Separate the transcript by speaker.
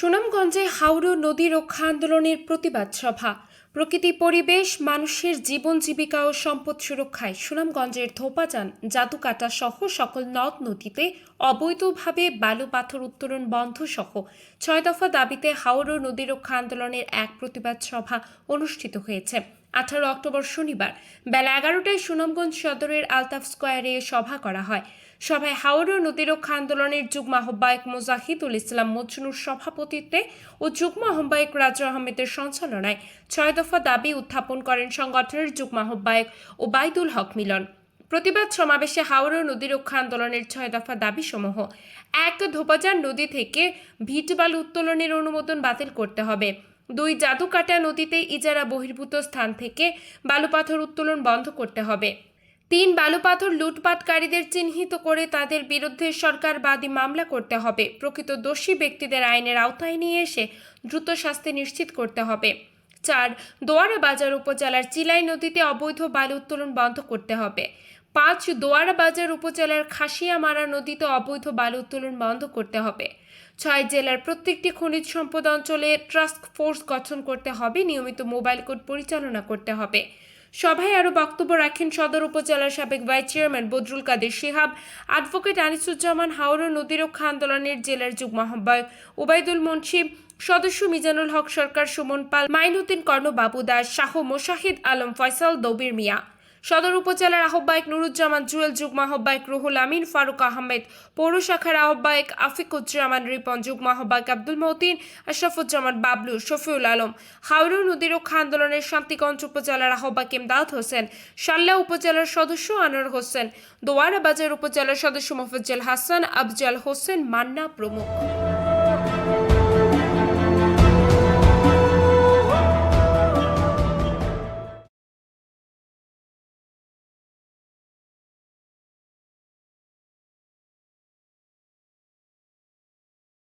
Speaker 1: সুনামগঞ্জে হাওড় নদী রক্ষা আন্দোলনের প্রতিবাদ সভা। প্রকৃতি পরিবেশ মানুষের জীবন জীবিকা ও সম্পদ সুরক্ষায় সুনামগঞ্জের ধোপাজান জাদুকাটা সহ সকল নদ নদীতে অবৈধভাবে বালু পাথর উত্তোলন বন্ধ সহ ৬ দফা দাবিতে হাওড় নদী রক্ষা আন্দোলনের এক প্রতিবাদ সভা অনুষ্ঠিত হয়েছে। 18 অক্টোবর শনিবার বেলা 11টায় সুনামগঞ্জ সদরের আলতাফ স্কয়ারে সভা করা হয়। সভায় হাওড় নদী রক্ষা আন্দোলনের যুগ্ম আহ্বায়ক মুজাহিদুল ইসলাম মজনুর সভাপতিত্বে ও যুগ্ম আহ্বায়ক রাজু আহমেদের সঞ্চালনায় ৬ দফা দাবি উত্থাপন করেন সংগঠনের যুগ্ম আহ্বায়ক ওবায়দুল হক মিলন। প্রতিবাদ সমাবেশে হাওড় নদী রক্ষা আন্দোলনের ৬ দফা দাবিসমূহ: ১. ধোপাজান নদী থেকে ভিট বালু উত্তোলনের অনুমোদন বাতিল করতে হবে। ২. জাদুকাটা নদীতে ইজারা বহির্ভূত স্থান থেকে বালু পাথর উত্তোলন বন্ধ করতে হবে। ৩. বালু পাথর লুটপাটকারীদের চিহ্নিত করে তাদের বিরুদ্ধে সরকারবাদী মামলা করতে হবে। প্রকৃত দোষী ব্যক্তিদের আইনের আওতায় নিয়ে এসে দ্রুত শাস্তি নিশ্চিত করতে হবে। ৪. দোয়ারা বাজার উপজেলার চিলাই নদীতে অবৈধ বালু উত্তোলন বন্ধ করতে হবে। ৫. দোয়ারা বাজার উপজেলার খাসিয়ামারা নদীতে অবৈধ বালু উত্তোলন বন্ধ করতে হবে। ৬. জেলার প্রত্যেকটি খনিজ সম্পদ অঞ্চলে টাস্ক ফোর্স গঠন করতে হবে। নিয়মিত মোবাইল কোর্ট পরিচালনা করতে হবে। সভায় আরও বক্তব্য রাখেন সদর উপজেলার সাবেক ভাইস চেয়ারম্যান বদরুল কাদের শিহাব, অ্যাডভোকেট আনিসুজ্জামান, হাওড় নদী রক্ষা আন্দোলনের জেলার যুগ্ম আহ্বায়ক ওবায়দুল মুন্সি, সদস্য মিজানুল হক সরকার, সুমন পাল, মাইনুদ্দিন কর্ণ, বাবু দাস, শাহ মোশাহিদ আলম, ফয়সাল, দবির মিয়া। সদর উপজেলার আহ্বায়ক নুরুজ্জামান জুয়েল, যুগ্ম আহ্বায়ক রুহুল আমিন, ফারুক আহমেদ, পৌর শাখার আহ্বায়ক আফিকুজ্জামান রিপন, যুগ্ম আহ্বায়ক আব্দুল মতিন, আশরাফুজ্জামান বাবলু, শফিউল আলম। হাওড় নদী রক্ষা আন্দোলনের শান্তিগঞ্জ উপজেলার আহ্বায়ক ইমদাদ হোসেন, শাল্লা উপজেলার সদস্য আনোয়ার হোসেন, দোয়ারা বাজার উপজেলার সদস্য মোফাজ্জল হাসান, আফজাল হোসেন, মান্না প্রমুখ।